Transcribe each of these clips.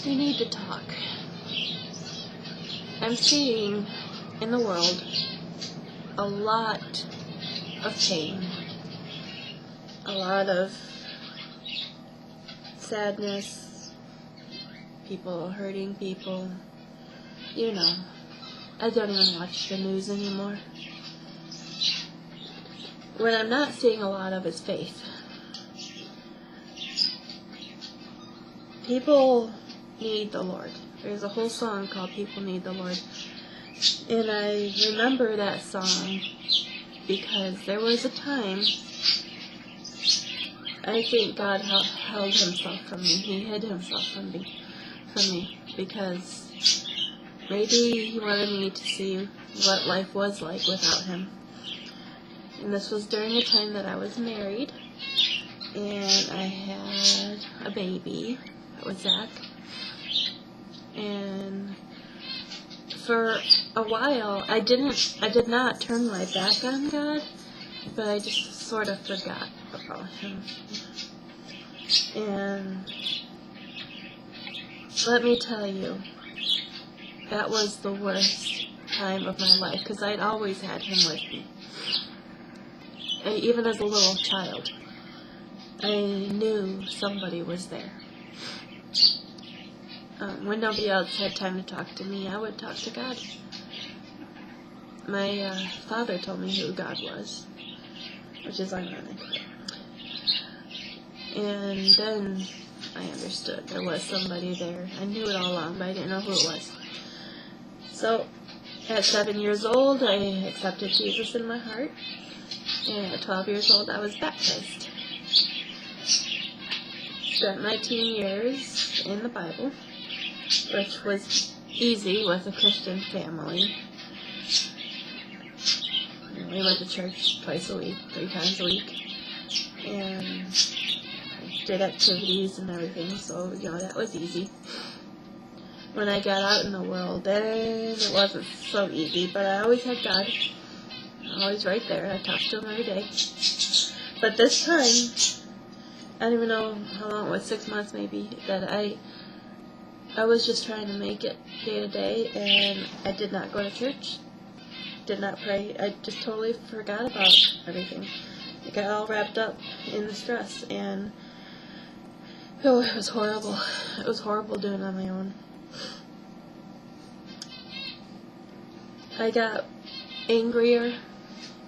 We need to talk. I'm seeing in the world a lot of pain, a lot of sadness, people hurting people. You know, I don't even watch the news anymore. What I'm not seeing a lot of is faith. People need the Lord. There's a whole song called People Need the Lord. And I remember that song because there was a time I think God held himself from me. He hid himself from me because maybe he wanted me to see what life was like without him. And this was during a time that I was married and I had a baby. That was Zach. And for a while, I did not turn my back on God, but I just sort of forgot about him. And let me tell you, that was the worst time of my life, because I'd always had him with me. And even as a little child, I knew somebody was there. When nobody else had time to talk to me, I would talk to God. My father told me who God was, which is ironic. And then I understood there was somebody there. I knew it all along, but I didn't know who it was. So, at 7 years old, I accepted Jesus in my heart. And at 12 years old, I was baptized. Spent my teen years in the Bible, which was easy with a Christian family. We went to church twice a week, 3 times a week, and did activities and everything, so, that was easy. When I got out in the world, then it wasn't so easy, but I always had God, always right there. I talked to him every day. But this time, I don't even know how long it was, 6 months maybe, that I was just trying to make it day to day, and I did not go to church, did not pray. I just totally forgot about everything. I got all wrapped up in the stress, and it was horrible. It was horrible doing it on my own. I got angrier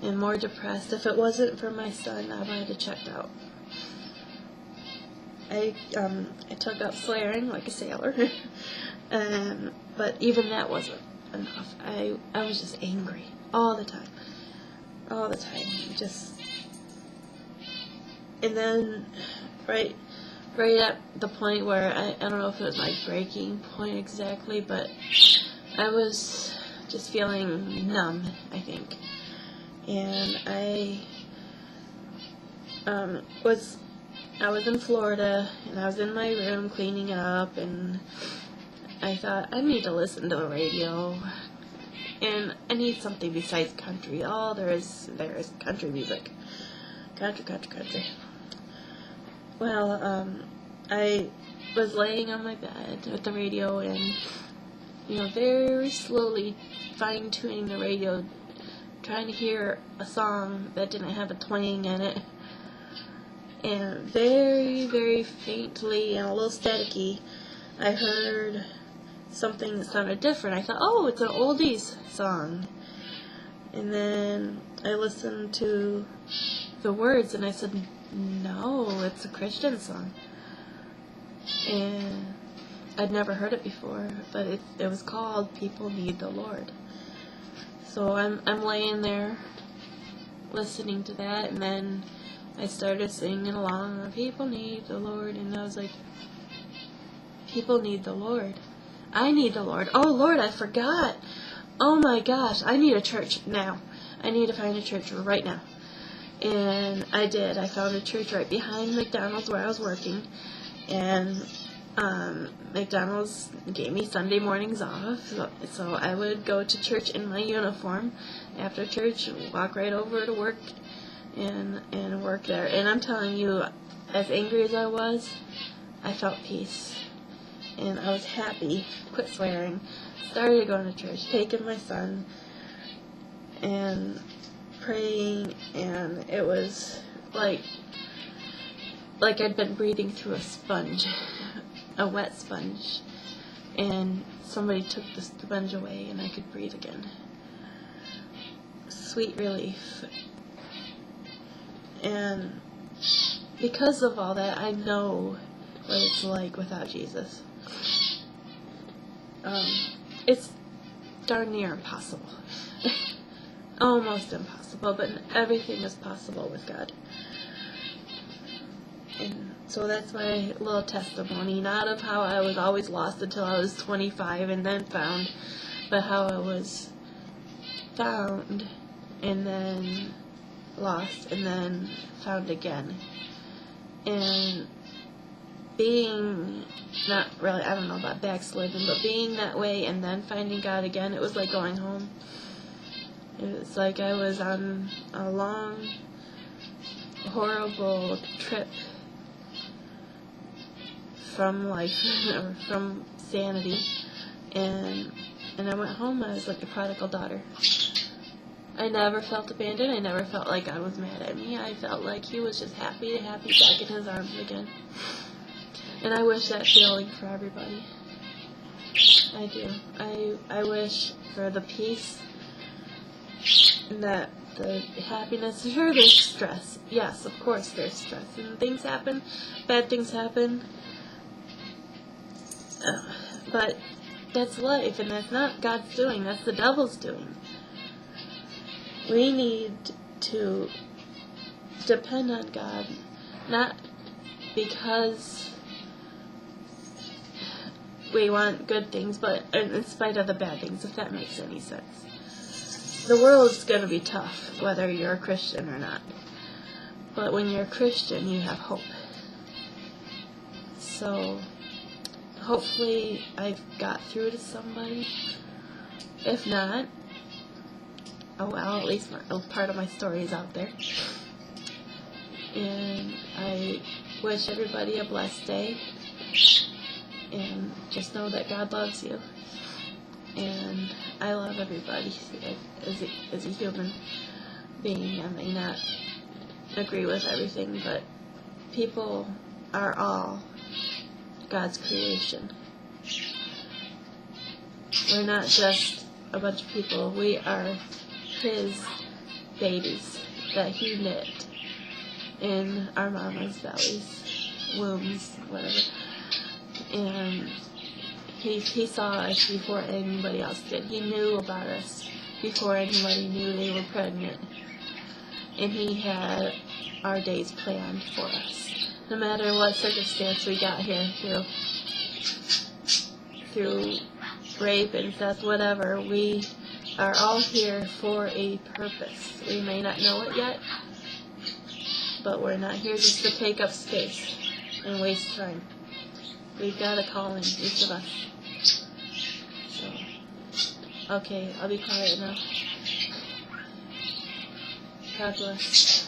and more depressed. If it wasn't for my son, I might have checked out. I took up swearing like a sailor, but even that wasn't enough. I was just angry all the time, and then right at the point where I don't know if it was my breaking point exactly, but I was just feeling numb, I think, and I was in Florida, and I was in my room cleaning up, and I thought, I need to listen to the radio, and I need something besides country. All there is country music. Country. Well, I was laying on my bed with the radio, and, very slowly fine-tuning the radio, trying to hear a song that didn't have a twang in it. And very, very faintly and a little staticky, I heard something that sounded different. I thought, oh, it's an oldies song. And then I listened to the words, and I said, no, it's a Christian song. And I'd never heard it before, but it was called People Need the Lord. So I'm laying there listening to that, and then I started singing along, people need the Lord, and I was like, people need the Lord. I need the Lord. Oh, Lord, I forgot. Oh, my gosh, I need a church now. I need to find a church right now. And I did. I found a church right behind McDonald's where I was working, and McDonald's gave me Sunday mornings off, so I would go to church in my uniform after church, walk right over to work, and work there. And I'm telling you, as angry as I was, I felt peace. And I was happy, quit swearing, started going to church, taking my son, and praying, and it was like I'd been breathing through a sponge, a wet sponge, and somebody took the sponge away and I could breathe again. Sweet relief. And because of all that, I know what it's like without Jesus. It's darn near impossible. Almost impossible, but everything is possible with God. And so that's my little testimony, not of how I was always lost until I was 25 and then found, but how I was found and then lost and then found again. And being not really, I don't know about backsliding, but being that way and then finding God again, it was like going home. It was like I was on a long, horrible trip from life, or from sanity, and I went home. I was like a prodigal daughter. I never felt abandoned. I never felt like God was mad at me. I felt like He was just happy to have me back in His arms again. And I wish that feeling for everybody. I do. I wish for the peace and that the happiness. Sure, there's stress. Yes, of course there's stress. And things happen. Bad things happen. But that's life, and that's not God's doing. That's the devil's doing. We need to depend on God, not because we want good things, but in spite of the bad things, if that makes any sense. The world's going to be tough, whether you're a Christian or not. But when you're a Christian, you have hope. So hopefully I've got through to somebody. If not, oh well, at least part of my story is out there. And I wish everybody a blessed day. And just know that God loves you. And I love everybody as a human being. I may not agree with everything, but people are all God's creation. We're not just a bunch of people. We are His babies that He knit in our mama's bellies, wombs, whatever. And He saw us before anybody else did. He knew about us before anybody knew they were pregnant. And He had our days planned for us. No matter what circumstance we got here through rape, incest, whatever, we are all here for a purpose. We may not know it yet, but we're not here just to take up space and waste time. We've got a calling, each of us. So, okay, I'll be quiet now. God bless.